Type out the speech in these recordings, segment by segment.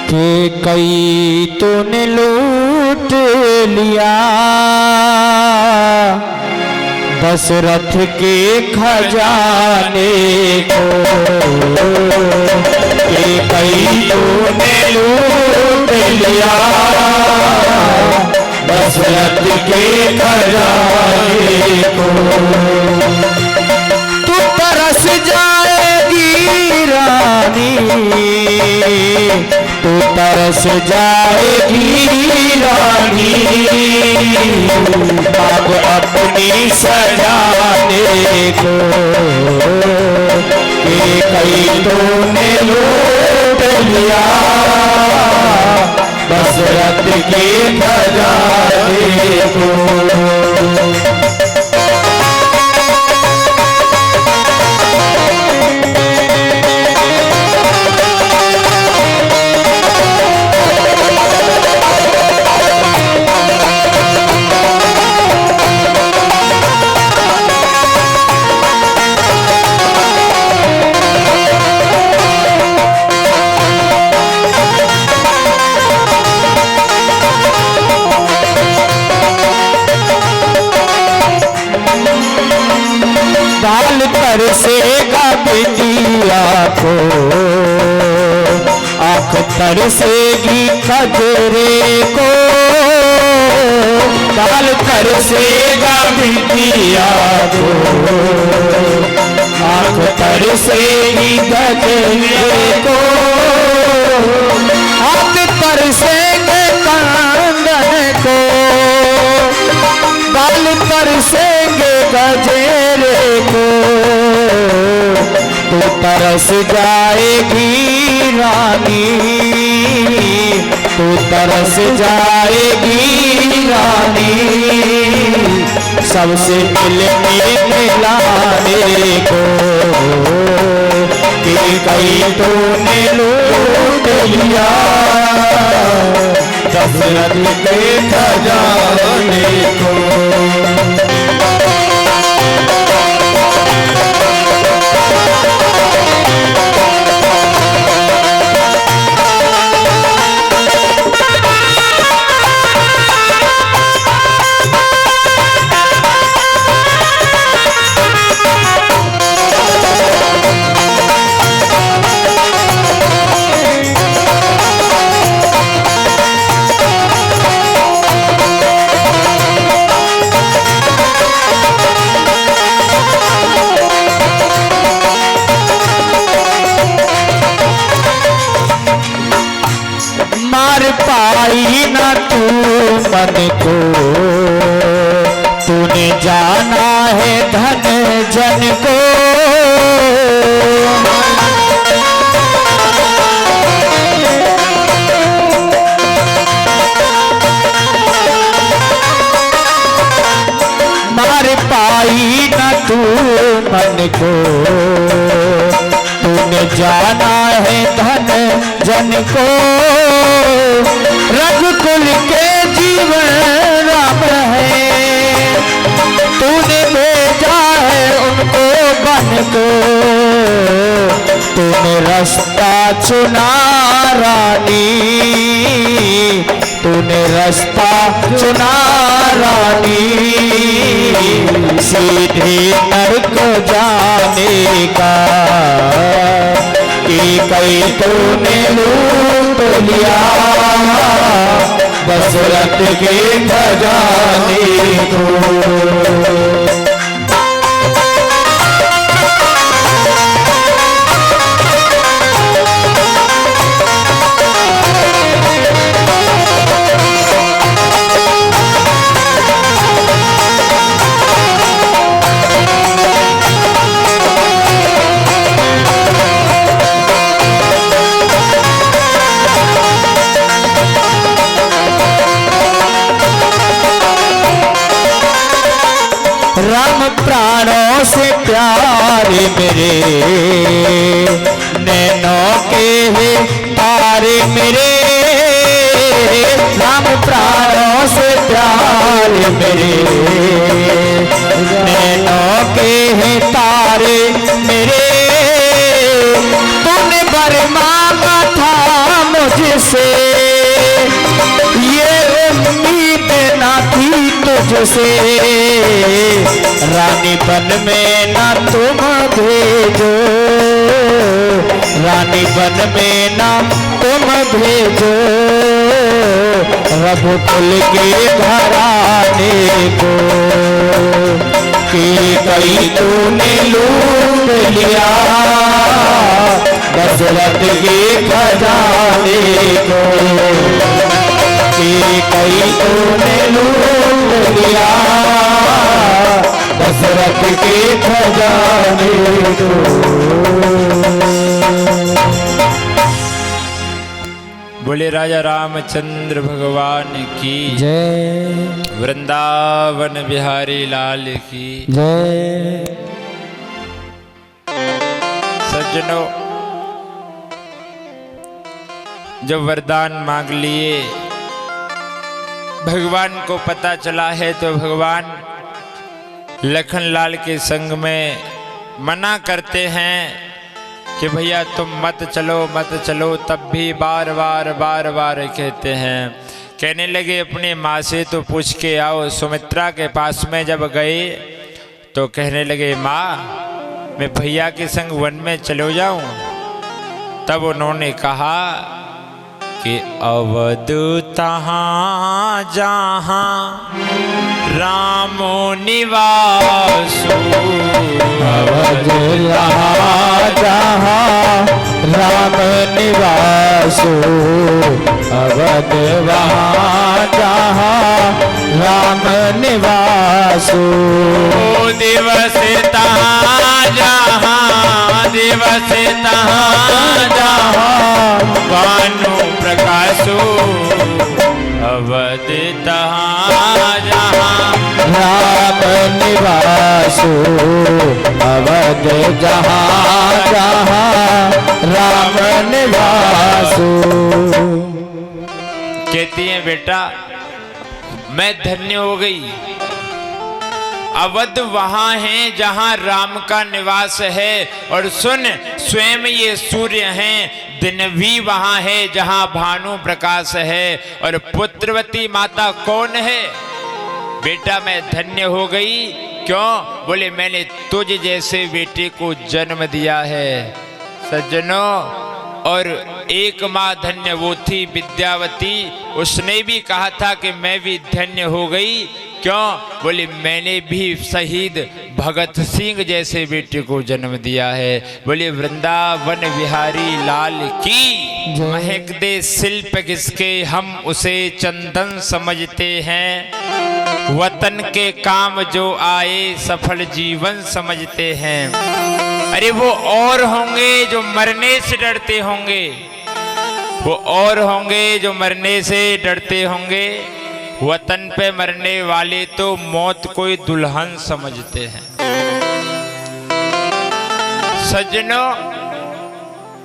कि कई तूने लूट लिया दशरथ के खजाने को, कि कई तूने लूट लिया दशरथ के खजाने को। तू तरस जाएगी रानी, तू तरस जाएगी रानी, अब अपनी सजाने को, कि कई तूने लूट लिया दशरथ के खजाने को। दाल तरसेगा बिटिया को, आँख तरसेगी खजरे को, दाल तरसेगा बिटिया को, आँख तरसेगी खजरे को, हाथ तरसेंगे कांगन को, बाल तरसेंगे गजेरे को। तू तरस जाएगी रानी, तू तरस जाएगी रानी, सबसे मिलने मिलाने को, कि कहीं तूने लूट लिया दशरथ के खजाने को। मार पाई ना तू मन को, तूने जाना है धन जन को, मार पाई ना तू मन को, तूने जाना है धन जन को, रघुकुल के जीवन राम है, तूने भेजा है उनको बन को, तूने रास्ता चुना रानी, तूने रास्ता चुना रानी, सीधे नरक जाने का, कि कई तूने लूट लिया दशरथ के खजाने को। राम प्राणों से प्यारे मेरे, नैनों के है तारे मेरे, राम प्राणों से प्यारे मेरे, नैनों के है तारे मेरे, तूने बर मांगा था मुझे से, ये उम्मीद ना थी तुझसे, रानी बन में ना तुम भेजो, रानी बन में ना तुम भेजो, रघुकुल के घराने को, कि कहीं तूने लूट लिया दशरथ के खजाने को, कि कहीं तूने लूट लिया दशरथ के खजाने को। बोले राजा रामचंद्र भगवान की जय, वृंदावन बिहारी लाल की जय। सज्जनों, जो वरदान मांग लिए भगवान को पता चला है, तो भगवान लखनलाल के संग में मना करते हैं कि भैया तुम मत चलो मत चलो, तब भी बार बार कहते हैं। कहने लगे अपने माँ से तो पूछ के आओ। सुमित्रा के पास में जब गए तो कहने लगे माँ मैं भैया के संग वन में चलो जाऊं। तब उन्होंने कहा कि अवध तहाँ जहाँ रामो निवासो, अवध जहाँ राम निवासो, अवध वहाँ जहाँ राम निवासो, दिवस तहाँ जहाँ दिवस तहाँ जहाँ भानु प्रकाशो, अवध तहाँ जहाँ राम निवासो, अवध जहाँ जहाँ राम निवासो। कहती हैं बेटा मैं धन्य हो गई, अवध वहां है जहां राम का निवास है। और सुन, स्वयं ये सूर्य हैं, दिन भी वहां है जहां भानु प्रकाश है। और पुत्रवती माता कौन है? बेटा मैं धन्य हो गई। क्यों? बोले मैंने तुझ जैसे बेटे को जन्म दिया है। सज्जनों, और एक माँ धन्य वो थी विद्यावती, उसने भी कहा था कि मैं भी धन्य हो गई। क्यों? बोले मैंने भी शहीद भगत सिंह जैसे बेटे को जन्म दिया है। बोले वृंदावन बिहारी लाल की। महक दे शिल्प किसके, हम उसे चंदन समझते हैं। वतन के काम जो आए सफल जीवन समझते हैं। अरे वो और होंगे जो मरने से डरते होंगे, वो और होंगे जो मरने से डरते होंगे। वतन पे मरने वाले तो मौत कोई दुल्हन समझते हैं। सज्जनों,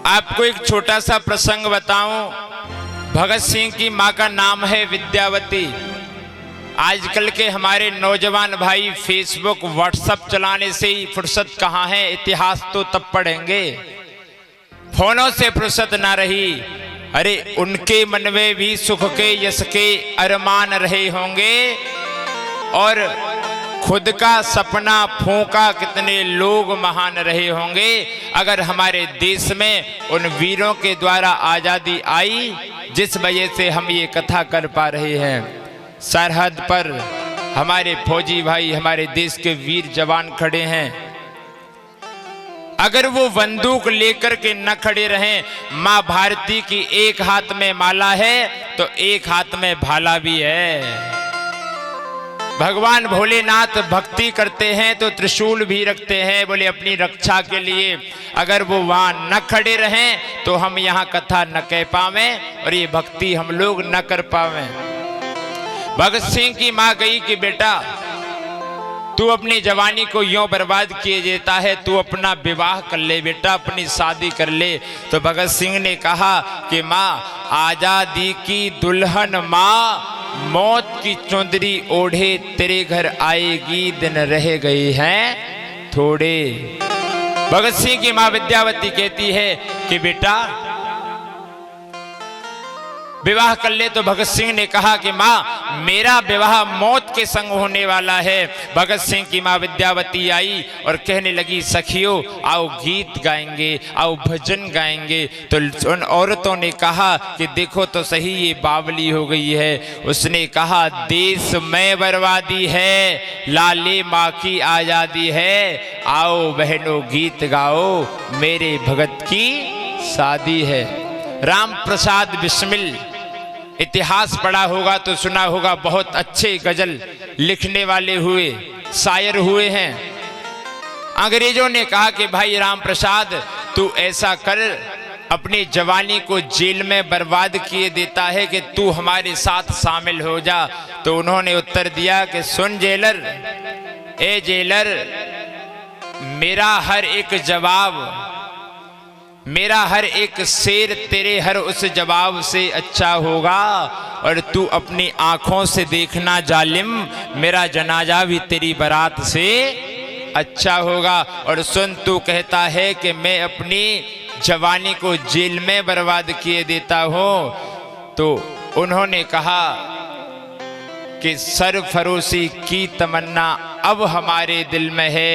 आपको एक छोटा सा प्रसंग बताऊं। भगत सिंह की मां का नाम है विद्यावती। आजकल के हमारे नौजवान भाई फेसबुक व्हाट्सएप चलाने से ही फुर्सत कहाँ है, इतिहास तो तब पढ़ेंगे। फोनों से फुर्सत ना रही। अरे उनके मन में भी सुख के यश के अरमान रहे होंगे, और खुद का सपना फूंका कितने लोग महान रहे होंगे। अगर हमारे देश में उन वीरों के द्वारा आजादी आई, जिस वजह से हम ये कथा कर पा रहे हैं। सरहद पर हमारे फौजी भाई, हमारे देश के वीर जवान खड़े हैं। अगर वो बंदूक लेकर के न खड़े रहें, मां भारती की एक हाथ में माला है तो एक हाथ में भाला भी है। भगवान भोलेनाथ भक्ति करते हैं तो त्रिशूल भी रखते हैं, बोले अपनी रक्षा के लिए। अगर वो वहां न खड़े रहें तो हम यहाँ कथा न कह पावे और ये भक्ति हम लोग न कर पावे। भगत सिंह की मां गई कि बेटा तू अपनी जवानी को यूं बर्बाद किए देता है, तू अपना विवाह कर ले बेटा, अपनी शादी कर ले। तो भगत सिंह ने कहा कि माँ आजादी की दुल्हन माँ, मौत की चुंदरी ओढ़े तेरे घर आएगी, दिन रह गए हैं थोड़े। भगत सिंह की माँ विद्यावती कहती है कि बेटा विवाह कर ले। तो भगत सिंह ने कहा कि माँ मेरा विवाह मौत के संग होने वाला है। भगत सिंह की माँ विद्यावती आई और कहने लगी सखियों आओ गीत गाएंगे, आओ भजन गाएंगे। तो उन औरतों ने कहा कि देखो तो सही ये बावली हो गई है। उसने कहा देश में बर्बादी है, लाले माँ की आज़ादी है, आओ बहनों गीत गाओ मेरे भगत की शादी है। राम प्रसाद बिस्मिल, इतिहास पढ़ा होगा तो सुना होगा, बहुत अच्छे गजल लिखने वाले हुए, शायर हुए हैं। अंग्रेजों ने कहा कि भाई राम प्रसाद तू ऐसा कर, अपनी जवानी को जेल में बर्बाद किए देता है कि तू हमारे साथ शामिल हो जा। तो उन्होंने उत्तर दिया कि सुन जेलर, ए जेलर, मेरा हर एक जवाब, मेरा हर एक शेर तेरे हर उस जवाब से अच्छा होगा। और तू अपनी आंखों से देखना जालिम, मेरा जनाजा भी तेरी बारात से अच्छा होगा। और सुन तू कहता है कि मैं अपनी जवानी को जेल में बर्बाद किए देता हूँ। तो उन्होंने कहा कि सरफरोशी की तमन्ना अब हमारे दिल में है,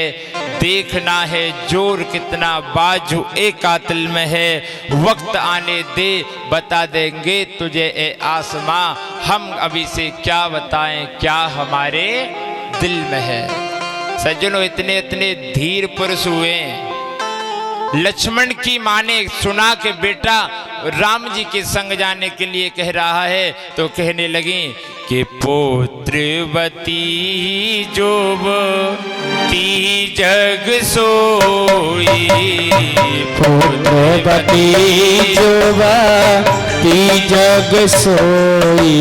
देखना है जोर कितना बाजू एक कातिल में है। वक्त आने दे बता देंगे तुझे ए आसमां, हम अभी से क्या बताएं क्या हमारे दिल में है। सज्जनों इतने इतने धीर पुरुष हुए। लक्ष्मण की माँ ने सुना कि बेटा राम जी के संग जाने के लिए कह रहा है। तो कहने लगी कि पुत्रवती जोवती जग सोई, पुत्रवती जोवती जग सोई,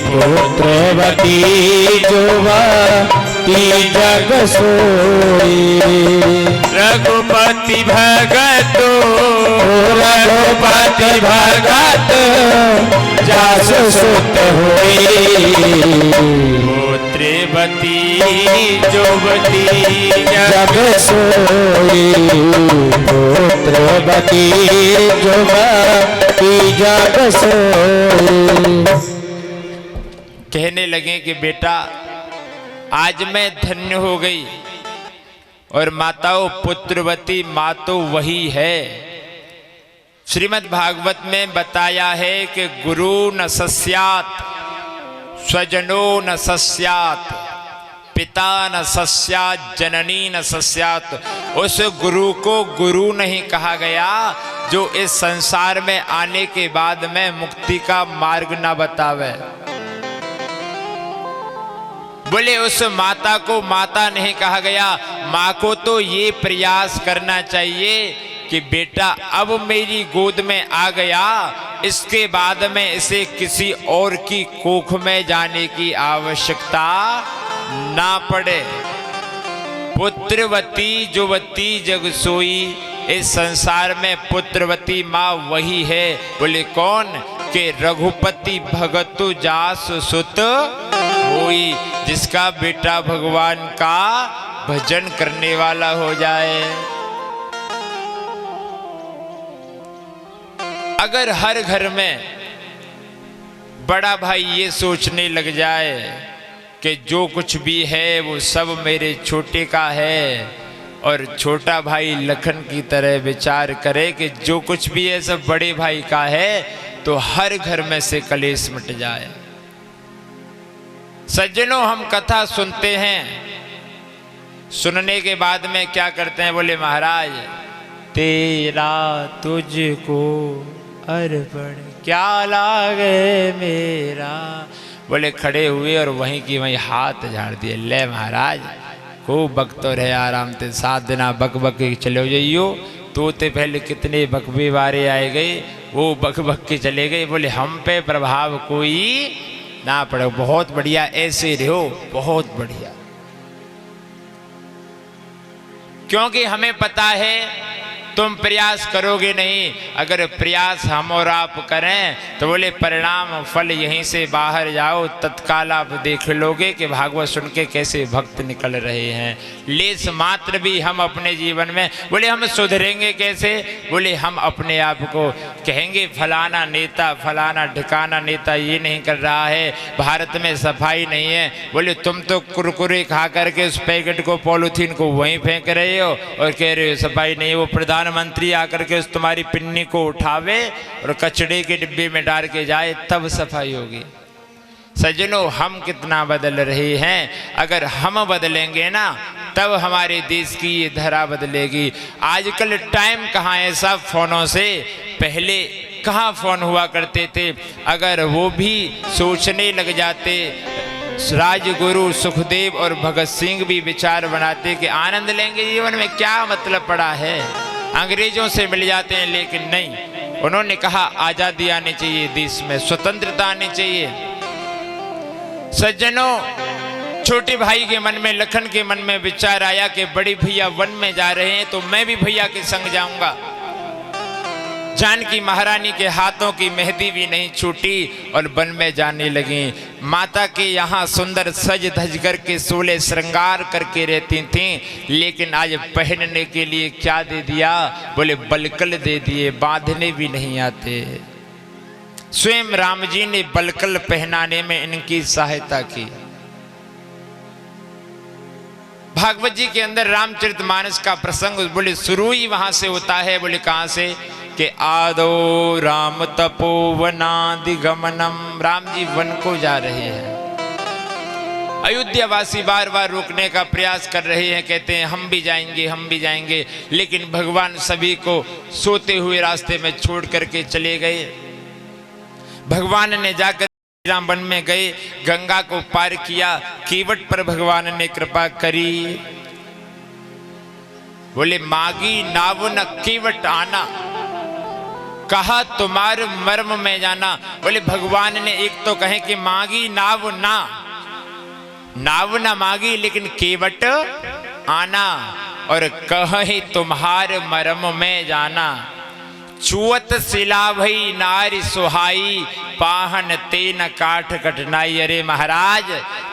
पुत्रवती जोवती जग सोई। रघुपति भगत, रघुपति भगत जासु सुत होई, पुत्रवती जोवती जग सोई, पुत्रवती जोवती जग सोई। कहने लगे कि बेटा आज मैं धन्य हो गई। और माताओं पुत्रवती माँ तो वही है। श्रीमद् भागवत में बताया है कि गुरु न सस्यात, स्वजनो न सस्यात, पिता न सस्यात, जननी न सस्यात। उस गुरु को गुरु नहीं कहा गया जो इस संसार में आने के बाद में मुक्ति का मार्ग न बतावे। बोले उस माता को माता नहीं कहा गया। माँ को तो ये प्रयास करना चाहिए कि बेटा अब मेरी गोद में आ गया, इसके बाद में इसे किसी और की कोख में जाने की आवश्यकता ना पड़े। पुत्रवती जोवती जग सोई, इस संसार में पुत्रवती माँ वही है। बोले कौन? के रघुपति भगतु जास सुत होई, जिसका बेटा भगवान का भजन करने वाला हो जाए। अगर हर घर में बड़ा भाई ये सोचने लग जाए कि जो कुछ भी है वो सब मेरे छोटे का है, और छोटा भाई लखन की तरह विचार करे कि जो कुछ भी है सब बड़े भाई का है, तो हर घर में से कलेश मिट जाए। सज्जनों हम कथा सुनते हैं, सुनने के बाद में क्या करते हैं? बोले महाराज तेरा तुझको अर्पण क्या लागे मेरा। बोले खड़े हुए और वहीं की वहीं हाथ झाड़ दिए। ले महाराज खूब बक तो रहे आराम से, 7 दिन बक बक के चले जाइयो। तोते पहले कितने बकबे वारे आए गए, वो बक बक के चले गए। बोले हम पे प्रभाव कोई ना पड़े। बहुत बढ़िया, ऐसे रहो, बहुत बढ़िया। क्योंकि हमें पता है तुम प्रयास करोगे नहीं, अगर प्रयास हम और आप करें तो बोले परिणाम फल यहीं से बाहर जाओ, तत्काल आप देख लोगे कि भागवत सुन के कैसे भक्त निकल रहे हैं। लेस मात्र भी हम अपने जीवन में बोले हम सुधरेंगे कैसे, बोले हम अपने आप को कहेंगे फलाना नेता फलाना ठिकाना नेता ये नहीं कर रहा है, भारत में सफाई नहीं है। बोले तुम तो कुरकुरे खा करके उस पैकेट को पॉलीथीन को वहीं फेंक रहे हो और कह रहे हो सफाई नहीं है। वो प्रधानमंत्री आकर के उस तुम्हारी पिन्नी को उठावे और कचड़े के डिब्बे में डाल के जाए, तब सफाई होगी। सज्जनों, हम कितना बदल रहे हैं, अगर हम बदलेंगे ना तब हमारे देश की ये धरा बदलेगी। आजकल टाइम कहाँ है, सब फोनों से। पहले कहाँ फोन हुआ करते थे, अगर वो भी सोचने लग जाते, राजगुरु सुखदेव और भगत सिंह भी विचार बनाते कि आनंद लेंगे जीवन में, क्या मतलब पड़ा है, अंग्रेजों से मिल जाते हैं। लेकिन नहीं, उन्होंने कहा आज़ादी आनी चाहिए, देश में स्वतंत्रता आनी चाहिए। सज्जनों, छोटे भाई के मन में, लखन के मन में विचार आया कि बड़ी भैया वन में जा रहे हैं तो मैं भी भैया के संग जाऊंगा। जानकी महारानी के हाथों की मेहंदी भी नहीं छूटी और वन में जाने लगी। माता के यहाँ सुंदर सज धज करके 16 श्रृंगार करके रहती थीं, लेकिन आज पहनने के लिए क्या दे दिया, बोले बलकल दे दिए, बांधने भी नहीं आते। स्वयं राम जी ने बलकल पहनाने में इनकी सहायता की। भागवत जी के अंदर रामचरितमानस का प्रसंग बोले शुरू ही वहां से होता है। बोले कहां से, कि आदो राम तपोवनादिगमनम, राम जी वन को जा रहे हैं। अयोध्यावासी बार बार रोकने का प्रयास कर रहे हैं, कहते हैं हम भी जाएंगे हम भी जाएंगे, लेकिन भगवान सभी को सोते हुए रास्ते में छोड़ करके चले गए। भगवान ने जाकर राम वन में गए, गंगा को पार किया, केवट पर भगवान ने कृपा करी। बोले मागी नाव न केवट आना, कहा तुम्हारे मर्म में जाना। बोले भगवान ने एक तो कहे कि मागी नाव ना, नाव ना मागी, लेकिन केवट आना, और कहे तुम्हारे मर्म में जाना। चुअत सिला भई नारी सुहाई, पाहन तेन काठ कटनाई। अरे महाराज,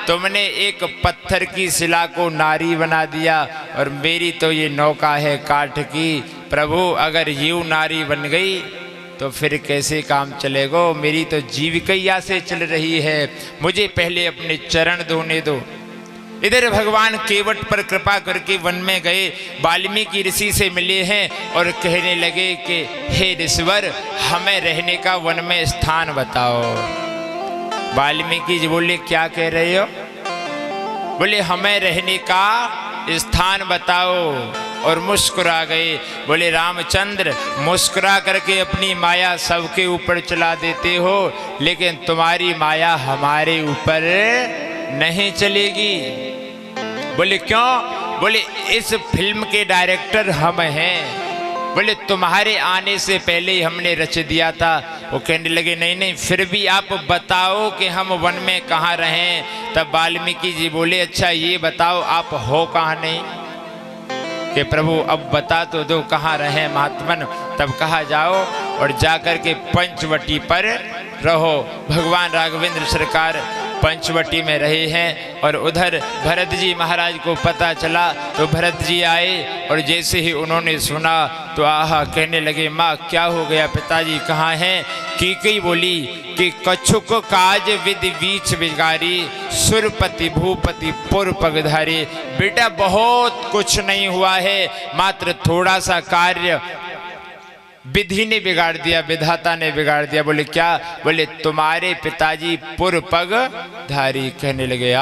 तुमने एक पत्थर की शिला को नारी बना दिया और मेरी तो ये नौका है काठ की। प्रभु अगर यूं नारी बन गई तो फिर कैसे काम चलेगा, मेरी तो जीविका यहाँ से चल रही है, मुझे पहले अपने चरण धोने दो। इधर भगवान केवट पर कृपा करके वन में गए, वाल्मीकि ऋषि से मिले हैं और कहने लगे कि हे ऋषिवर, हमें रहने का वन में स्थान बताओ। वाल्मीकि जी बोले क्या कह रहे हो, बोले हमें रहने का स्थान बताओ, और मुस्कुरा गए। बोले रामचंद्र, मुस्कुरा करके अपनी माया सबके ऊपर चला देते हो, लेकिन तुम्हारी माया हमारे ऊपर नहीं चलेगी। बोले क्यों, बोले इस फिल्म के डायरेक्टर हम हैं, बोले तुम्हारे आने से पहले ही हमने रच दिया था। वो कहने लगे नहीं नहीं, फिर भी आप बताओ कि हम वन में कहाँ रहें। तब वाल्मीकि जी बोले अच्छा ये बताओ आप हो कहाँ नहीं, कि प्रभु अब बता तो दो कहाँ रहे महात्मन। तब कहा जाओ और जाकर के पंचवटी पर रहो। भगवान राघवेंद्र सरकार पंचवटी में रहे हैं, और उधर भरत जी महाराज को पता चला तो भरत जी आए, और जैसे ही उन्होंने सुना तो आहा कहने लगे माँ क्या हो गया, पिताजी कहाँ हैं। कीकई बोली कि कछुक काज विधि बीच बिगारी, सुरपति भूपति पुर पगधारी। बेटा बहुत कुछ नहीं हुआ है, मात्र थोड़ा सा कार्य विधि ने बिगाड़ दिया, विधाता ने बिगाड़ दिया। बोले क्या, बोले तुम्हारे पिताजी पुर पग धारी। कहने लगे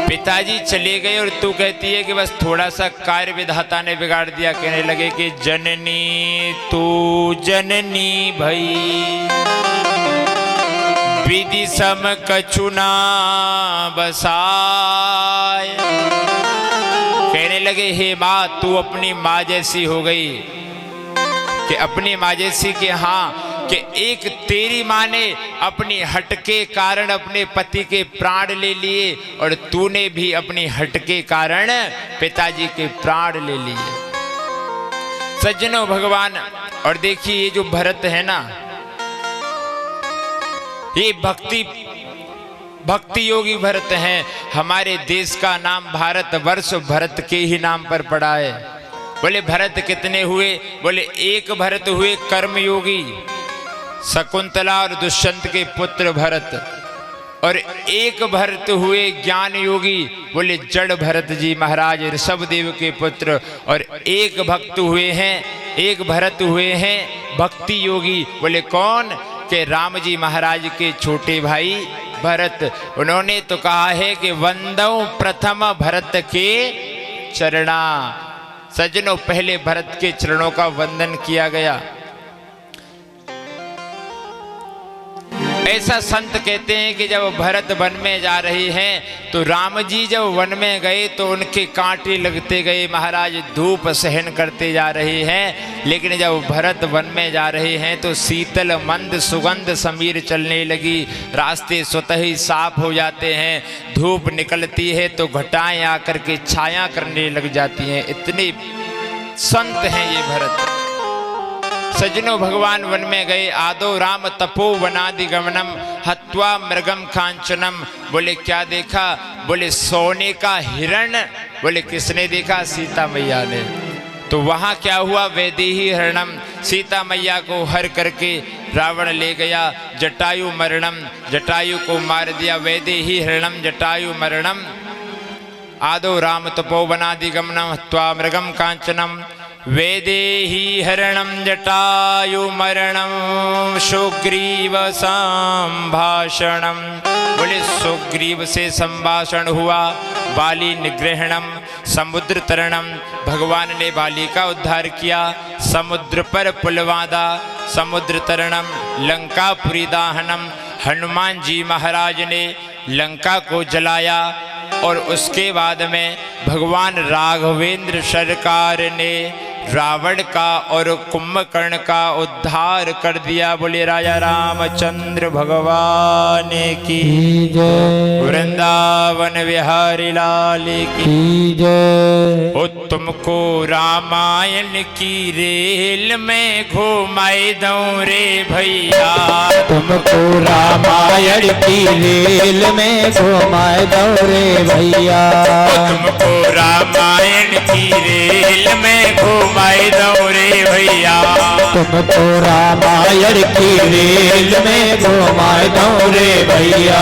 पिताजी चले गए और तू कहती है कि बस थोड़ा सा कार्य विधाता ने बिगाड़ दिया। कहने लगे कि जननी तू जननी भई, विधि सम कछुना बसाय। कहने लगे हे माँ, तू अपनी माँ जैसी हो गई, कि अपनी माँ जैसी के हाँ, कि एक तेरी माँ ने अपनी हट के कारण अपने पति के प्राण ले लिए, और तूने भी अपनी हट के कारण पिताजी के प्राण ले लिए। सज्जनों भगवान, और देखिए ये जो भरत है ना, ये भक्ति योगी भरत हैं। हमारे देश का नाम भारत वर्ष भरत के ही नाम पर पड़ा है। बोले भरत कितने हुए? बोले एक भरत हुए कर्मयोगी, शकुंतला और दुष्यंत के पुत्र भरत, और एक भरत हुए ज्ञान योगी। बोले जड़ भरत जी महाराज ऋषभदेव के पुत्र, और एक भक्त हुए हैं, एक भरत हुए हैं भक्ति योगी। बोले कौन? के राम जी महाराज के छोटे भाई भरत। उन्होंने तो कहा है कि वंदौ प्रथम भरत के चरणा। सज्जनों पहले भरत के चरणों का वंदन किया गया। ऐसा संत कहते हैं कि जब भरत वन में जा रहे हैं तो राम जी जब वन में गए तो उनके कांटे लगते गए, महाराज धूप सहन करते जा रहे हैं। लेकिन जब भरत वन में जा रहे हैं तो शीतल मंद सुगंध समीर चलने लगी, रास्ते स्वतः ही साफ हो जाते हैं, धूप निकलती है तो घटाएं आकर के छाया करने लग जाती हैं। इतने संत हैं ये भरत। सज्जनों भगवान वन में गए, आदो राम तपो वनादि गमनम हत्वा मृगम कांचनम। बोले क्या देखा? बोले सोने का हिरण। बोले किसने देखा? सीता मैया ने। तो वहां क्या हुआ? वैदेही हरणम, सीता मैया को हर करके रावण ले गया। जटायु मरणम, जटायु को मार दिया। वैदेही हरणम जटायु मरणम। आदो राम तपो वनादि गमनम हत्वा मृगम कांचनम। वेदेही हरणम जटायु मरणम सुग्रीव संभाषणम। बोले सुग्रीव से संभाषण हुआ। बाली निग्रहणम समुद्र तरणम, भगवान ने बाली का उद्धार किया। समुद्र पर पुल बांधा, समुद्र तरणम लंकापुरी दाहनम। हनुमान जी महाराज ने लंका को जलाया। और उसके बाद में भगवान राघवेंद्र सरकार ने रावण का और कुंभकर्ण का उद्धार कर दिया। बोले राजा रामचंद्र भगवान की जय, वृंदावन बिहारी लाल की जय। ओ तुमको रामायण की रेल में घुमाए दऊं रे भैया, तुमको रामायण की रेल में घुमाए दो रे भैया। तुमको रामायण की रेल में घुमाए दो रे भैया। तुमको रामायण की रेल में घुमाए दो रे भैया।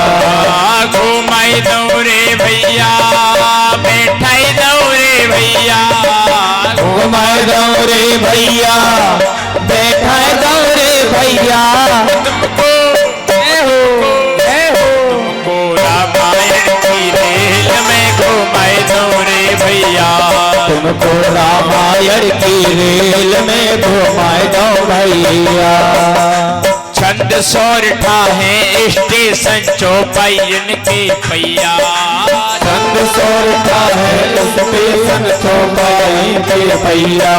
घुमाए दो रे भैया, बैठाई दो रे भैया। घुमाए दो रे भैया, बैठाए दो रे भैया। तुमको रामायण की रेल में घुमाए दो रे भैया। तुमको रामायण की रेल में घुमाए दो भैया। छंद सोरठा है स्टेशन चौपाइन के भैया। छंद सोरठा है स्टेशन चौपाइन के भैया।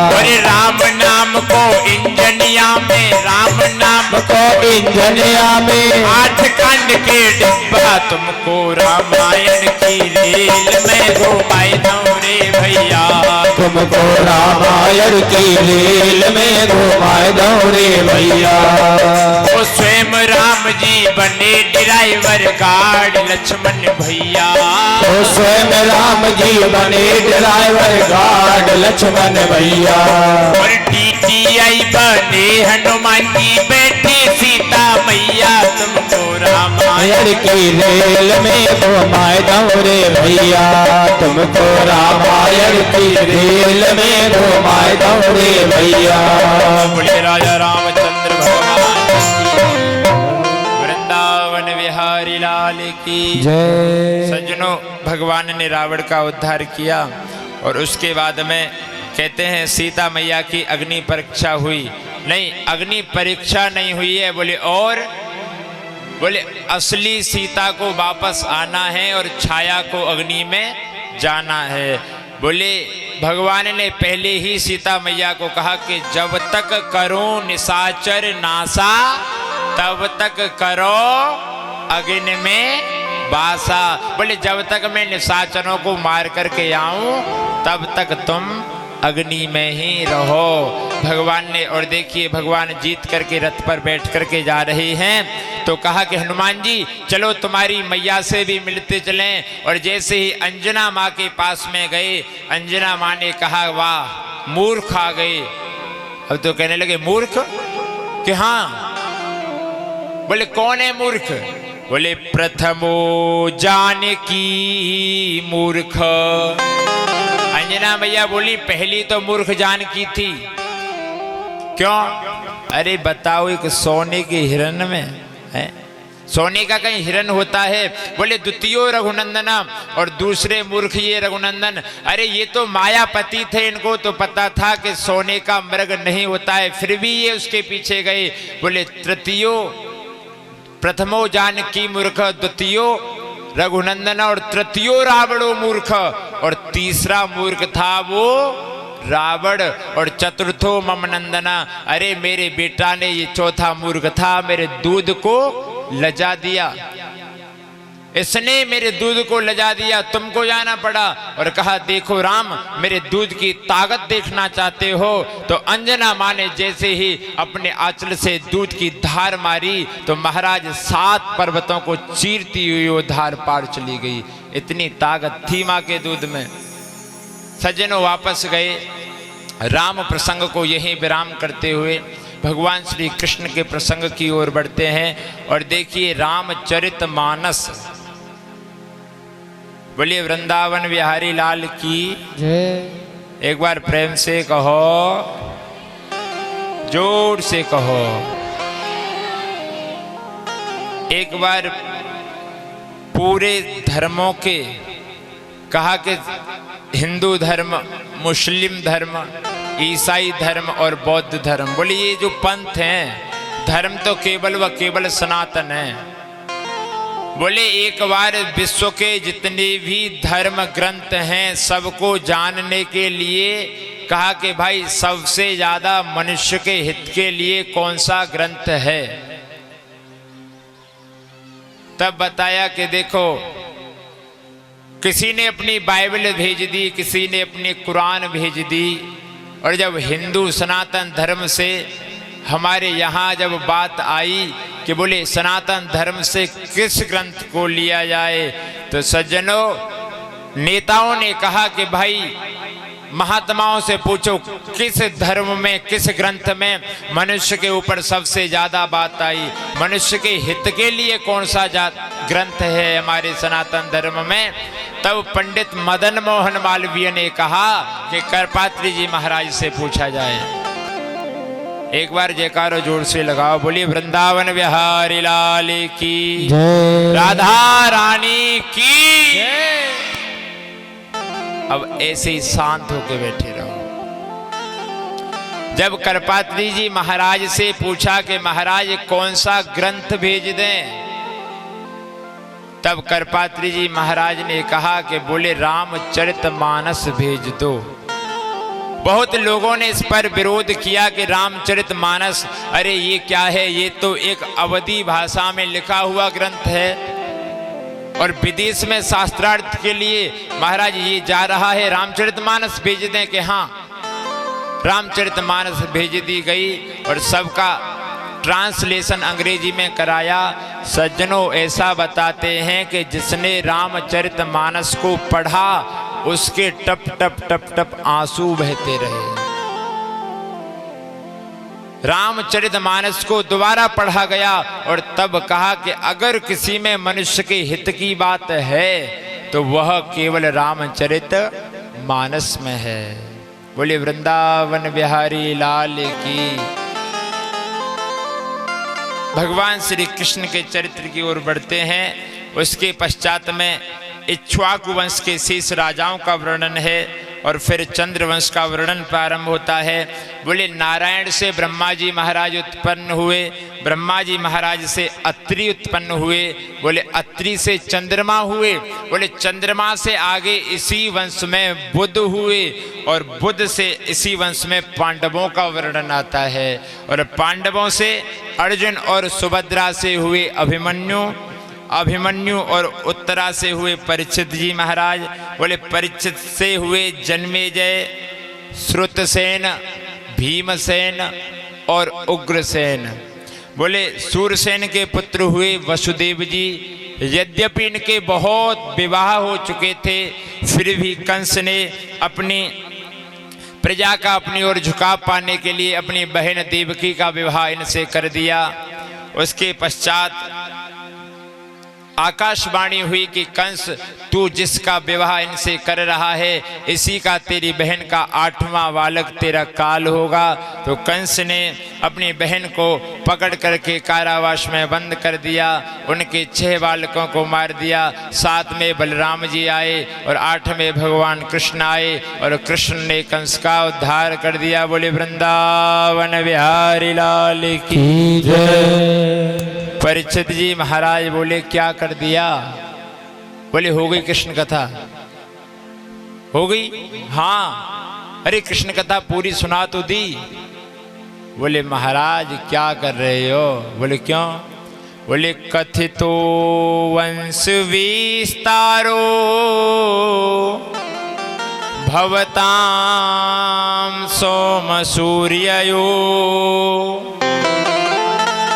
और राम नाम को इंजनिया में, राम नाम को इंजनिया में 8 खंड के डिब्बा। तुमको रामायण की रेल में घुमाए दो रे भैया। तुमको रामायण की रेल में घुमाए दो रे भैया। वो स्वयं राम जी बने ड्राइवर गार्ड लक्ष्मण भैया। तो स्वयं राम जी बने ड्राइवर गार्ड लक्ष्मण भैया। और DTI बने हनुमान की बेटी सीता मैया। तुमको रामायण की रेल में घुमाए दो रे भैया। तुमको रामायण की रेल में घुमाए दो रे भैया। बोले राजा रामचंद्र भगवान की, वृंदावन बिहारी लाल की जय। सज्जनों भगवान ने रावण का उद्धार किया। और उसके बाद में कहते हैं सीता मैया की अग्नि परीक्षा हुई। नहीं, अग्नि परीक्षा नहीं हुई है। बोले असली सीता को वापस आना है और छाया को अग्नि में जाना है। बोले भगवान ने पहले ही सीता मैया को कहा कि जब तक करो निशाचर नासा, तब तक करो अग्नि में वासा। बोले जब तक मैं निशाचरों को मार करके आऊं तब तक तुम अग्नि में ही रहो। भगवान ने, और देखिए भगवान जीत करके रथ पर बैठ करके जा रहे हैं, तो कहा कि हनुमान जी चलो तुम्हारी मैया से भी मिलते चलें। और जैसे ही अंजना माँ के पास में गए, अंजना माँ ने कहा वाह मूर्ख आ गए। अब तो कहने लगे मूर्ख कि हाँ। बोले कौन है मूर्ख? बोले प्रथमो जानकी मूर्ख। अंजना मैया बोली पहली तो मूर्ख जानकी थी। क्यों? अरे बताओ, एक सोने के हिरण में है, सोने का कहीं हिरण होता है? बोले द्वितीयो रघुनंदना, और दूसरे मूर्ख ये रघुनंदन। अरे ये तो मायापति थे, इनको तो पता था कि सोने का मृग नहीं होता है, फिर भी ये उसके पीछे गए। बोले तृतीयो, प्रथमो जानकी मूर्ख, द्वितीयो रघुनंदन, और तृतीयो रावणो मूर्ख, और तीसरा मूर्ख था वो रावण, और चतुर्थो मम नंदना। अरे मेरे बेटा ने, ये चौथा मूर्ख था, मेरे दूध को लजा दिया, इसने मेरे दूध को लजा दिया, तुमको जाना पड़ा। और कहा देखो राम, मेरे दूध की ताकत देखना चाहते हो? तो अंजना माँ ने जैसे ही अपने आंचल से दूध की धार मारी, तो महाराज 7 पर्वतों को चीरती हुई वो धार पार चली गई। इतनी ताकत थी माँ के दूध में। सज्जनों वापस गए, राम प्रसंग को यहीं विराम करते हुए भगवान श्री कृष्ण के प्रसंग की ओर बढ़ते हैं। और देखिए रामचरितमानस। बोलिए वृंदावन बिहारी लाल की जय। एक बार प्रेम से कहो, जोर से कहो। एक बार पूरे धर्मों के कहा कि हिंदू धर्म, मुस्लिम धर्म, ईसाई धर्म और बौद्ध धर्म। बोले ये जो पंथ हैं, धर्म तो केवल व केवल सनातन है। बोले एक बार विश्व के जितने भी धर्म ग्रंथ हैं, सबको जानने के लिए कहा कि भाई सबसे ज्यादा मनुष्य के हित के लिए कौन सा ग्रंथ है? तब बताया कि देखो, किसी ने अपनी बाइबल भेज दी, किसी ने अपनी कुरान भेज दी। और जब हिंदू सनातन धर्म से हमारे यहाँ जब बात आई कि बोले सनातन धर्म से किस ग्रंथ को लिया जाए, तो सज्जनों नेताओं ने कहा कि भाई महात्माओं से पूछो किस धर्म में, किस ग्रंथ में मनुष्य के ऊपर सबसे ज्यादा बात आई, मनुष्य के हित के लिए कौन सा ग्रंथ है हमारे सनातन धर्म में। तब पंडित मदन मोहन मालवीय ने कहा कि करपात्री जी महाराज से पूछा जाए। एक बार जयकारो जोर से लगाओ, बोलिए वृंदावन बिहारी लाल की जय, राधा रानी की जय। अब ऐसे ही शांत होकर बैठे रहो। जब करपात्री जी महाराज से पूछा कि महाराज कौन सा ग्रंथ भेज दें, तब करपात्री जी महाराज ने कहा कि बोले रामचरितमानस भेज दो। बहुत लोगों ने इस पर विरोध किया कि रामचरितमानस, अरे ये क्या है, ये तो एक अवधी भाषा में लिखा हुआ ग्रंथ है और विदेश में शास्त्रार्थ के लिए महाराज ये जा रहा है, रामचरितमानस भेज दें। कि हाँ, रामचरितमानस भेज दी गई और सबका ट्रांसलेशन अंग्रेजी में कराया। सज्जनों ऐसा बताते हैं कि जिसने रामचरितमानस को पढ़ा उसके टप टप टप टप आंसू बहते रहे। रामचरितमानस को दोबारा पढ़ा गया और तब कहा कि अगर किसी में मनुष्य के हित की बात है तो वह केवल रामचरितमानस में है। बोले वृंदावन बिहारी लाल की। भगवान श्री कृष्ण के चरित्र की ओर बढ़ते हैं। उसके पश्चात में इक्ष्वाकु वंश के शेष राजाओं का वर्णन है और फिर चंद्रवंश का वर्णन प्रारंभ होता है। बोले नारायण से ब्रह्मा जी महाराज उत्पन्न हुए, ब्रह्मा जी महाराज से अत्रि उत्पन्न हुए, बोले अत्रि से चंद्रमा हुए, बोले चंद्रमा से आगे इसी वंश में बुध हुए और बुध से इसी वंश में पांडवों का वर्णन आता है और पांडवों से अर्जुन और सुभद्रा से हुए अभिमन्यु और उत्तरा से हुए परीक्षित जी महाराज, बोले परीक्षित से हुए जन्मेजय श्रुतसेन, भीमसेन और उग्रसेन। बोले सूरसेन के पुत्र हुए वसुदेव जी। यद्यपि इनके बहुत विवाह हो चुके थे, फिर भी कंस ने अपनी प्रजा का अपनी ओर झुकाव पाने के लिए अपनी बहन देवकी का विवाह इनसे कर दिया। उसके पश्चात आकाशवाणी हुई कि कंस, तू जिसका विवाह इनसे कर रहा है, इसी का तेरी बहन का 8वां बालक तेरा काल होगा। तो कंस ने अपनी बहन को पकड़ करके कारावास में बंद कर दिया, उनके 6 बालकों को मार दिया। 7 में बलराम जी आए और 8 में भगवान कृष्ण आए और कृष्ण ने कंस का उद्धार कर दिया। बोले वृंदावन बिहारी लाल की जय। परीक्षित जी महाराज बोले क्या कर दिया? बोले हो गई कृष्ण कथा, हो गई। हाँ, अरे कृष्ण कथा पूरी सुना तो दी। बोले महाराज क्या कर रहे हो? बोले क्यों? बोले कथितो वंश विस्तारो भवतां सोम सूर्ययो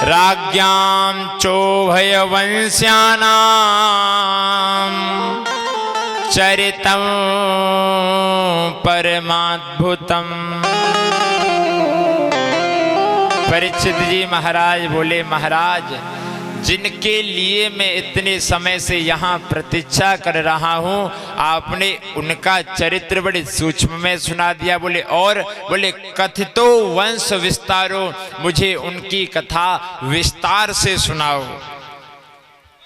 राज्ञां चोभयवंश्यानां चरितं परमाद्भुतम्। परीक्षित जी महाराज बोले महाराज, जिनके लिए मैं इतने समय से यहाँ प्रतीक्षा कर रहा हूँ, आपने उनका चरित्र बड़े सूक्ष्म में सुना दिया। बोले और? बोले कथितो वंश विस्तारो, मुझे उनकी कथा विस्तार से सुनाओ।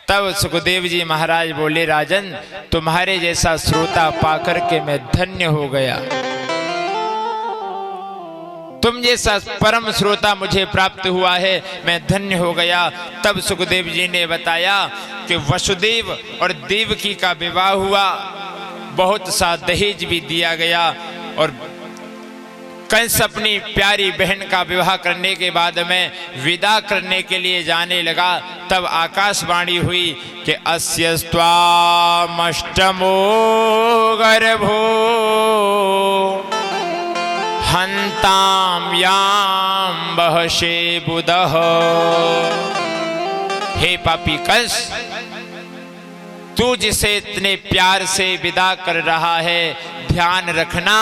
तब सुखदेव जी महाराज बोले राजन, तुम्हारे जैसा श्रोता पाकर के मैं धन्य हो गया। तुम जैसा परम श्रोता मुझे प्राप्त हुआ है, मैं धन्य हो गया। तब सुखदेव जी ने बताया कि वसुदेव और देवकी का विवाह हुआ, बहुत सा दहेज भी दिया गया और कंस अपनी प्यारी बहन का विवाह करने के बाद में विदा करने के लिए जाने लगा। तब आकाशवाणी हुई कि अस्य स्वामष्टमो गर्भो हंताम याम बहशे बुदह। हे पापी कंस, तू जिसे इतने प्यार से विदा कर रहा है, ध्यान रखना,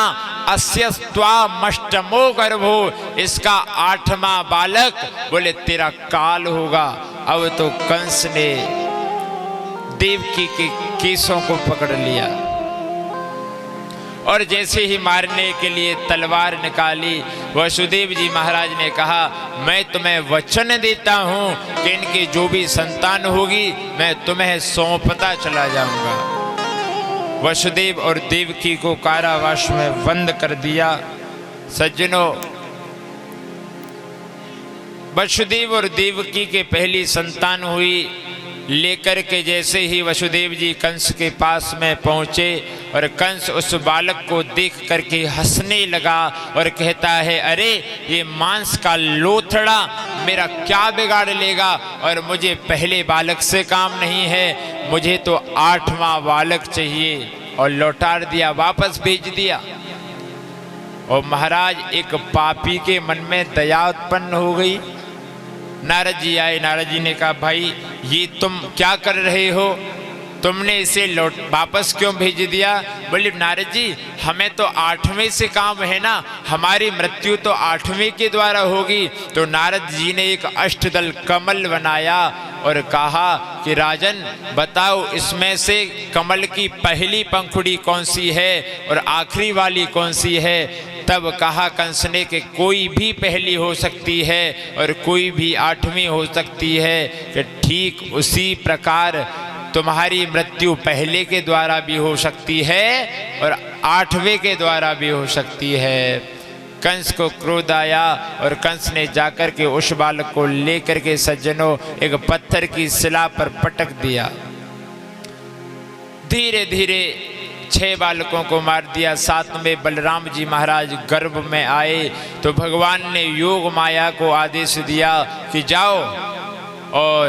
अस्य स्वामष्टमो गर्भो, इसका 8वां बालक बोले तेरा काल होगा। अब तो कंस ने देवकी के केसों को पकड़ लिया और जैसे ही मारने के लिए तलवार निकाली, वसुदेव जी महाराज ने कहा मैं तुम्हें वचन देता हूं कि इनकी जो भी संतान होगी मैं तुम्हें सौंपता चला जाऊंगा। वसुदेव और देवकी को कारावास में बंद कर दिया। सज्जनों, वसुदेव और देवकी के पहली संतान हुई। लेकर के जैसे ही वसुदेव जी कंस के पास में पहुंचे और कंस उस बालक को देख करके हंसने लगा और कहता है अरे ये मांस का लोथड़ा मेरा क्या बिगाड़ लेगा, और मुझे पहले बालक से काम नहीं है, मुझे तो 8वां बालक चाहिए। और लौटा दिया, वापस भेज दिया। और महाराज एक पापी के मन में दया उत्पन्न हो गई। नारद जी आए, नारद जी ने कहा भाई ये तुम क्या कर रहे हो, तुमने इसे वापस क्यों भेज दिया? बोले नारद जी हमें तो 8वें से काम है ना, हमारी मृत्यु तो 8वें के द्वारा होगी। तो नारद जी ने एक अष्टदल कमल बनाया और कहा कि राजन बताओ इसमें से कमल की पहली पंखुड़ी कौन सी है और आखिरी वाली कौन सी है। तब कहा कंस ने कि कोई भी पहली हो सकती है और कोई भी 8वीं हो सकती है, कि ठीक उसी प्रकार तुम्हारी मृत्यु पहले के द्वारा भी हो सकती है और 8वें के द्वारा भी हो सकती है। कंस को क्रोध आया और कंस ने जाकर के उस बालक को लेकर के सज्जनों एक पत्थर की शिला पर पटक दिया। धीरे धीरे 6 बालकों को मार दिया। 7 में बलराम जी महाराज गर्भ में आए तो भगवान ने योग माया को आदेश दिया कि जाओ और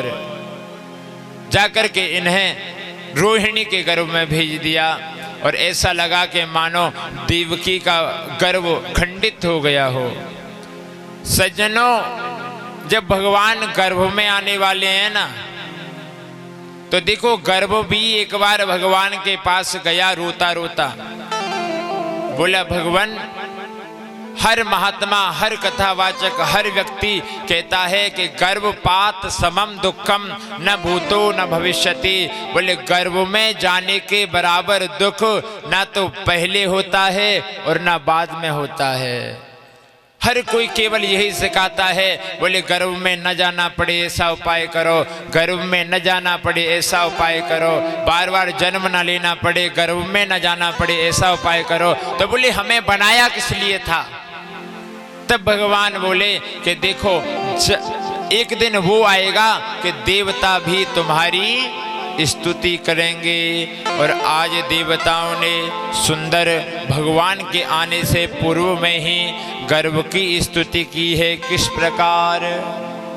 जाकर के इन्हें रोहिणी के गर्भ में भेज दिया। और ऐसा लगा कि मानो देवकी का गर्भ खंडित हो गया हो। सज्जनों, जब भगवान गर्भ में आने वाले हैं ना, तो देखो गर्भ भी एक बार भगवान के पास गया रोता रोता, बोला भगवान, हर महात्मा, हर कथावाचक, हर व्यक्ति कहता है कि गर्भपात समम दुखम न भूतो न भविष्यति। बोले गर्भ में जाने के बराबर दुख ना तो पहले होता है और ना बाद में होता है। हर कोई केवल यही सिखाता है, बोले गर्भ में न जाना पड़े ऐसा उपाय करो, गर्भ में न जाना पड़े ऐसा उपाय करो, बार बार जन्म न लेना पड़े, गर्भ में न जाना पड़े ऐसा उपाय करो। तो बोले हमें बनाया किस लिए था? तब भगवान बोले कि देखो एक दिन वो आएगा कि देवता भी तुम्हारी स्तुति करेंगे। और आज देवताओं ने सुंदर भगवान के आने से पूर्व में ही गर्भ की स्तुति की है। किस प्रकार?